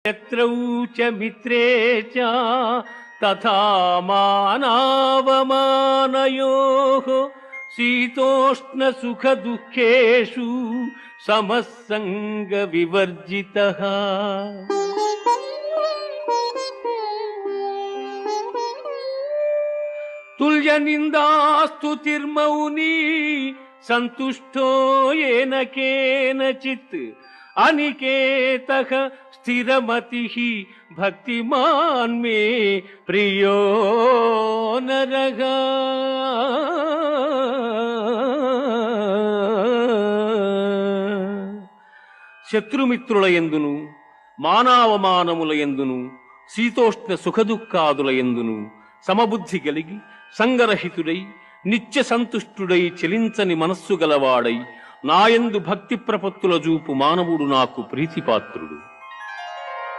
శత్రౌ చ మిత్రే చ తథా మానావమానయోః శీతోష్ణ సుఖ దుఃఖేషు సమస్సంగ వివర్జితః. తుల్య నిందాస్తుతిర్మౌని సంతుష్టో ఏన కేనచిత్ అనికేతః స్థిరమతిః భక్తిమాన్ మే ప్రియో నరః. శత్రుమిత్రుల యందును మానవమానముల యందును శీతోష్ణ సుఖదుఃఖాదుల యందును సమబుద్ధి కలిగి సంగరహితుడై నిత్య సంతుష్టుడై చెలించని మనస్సు గలవాడై నాయందు భక్తి ప్రపత్తుల చూపు మానవుడు నాకు ప్రీతిపాత్రుడు.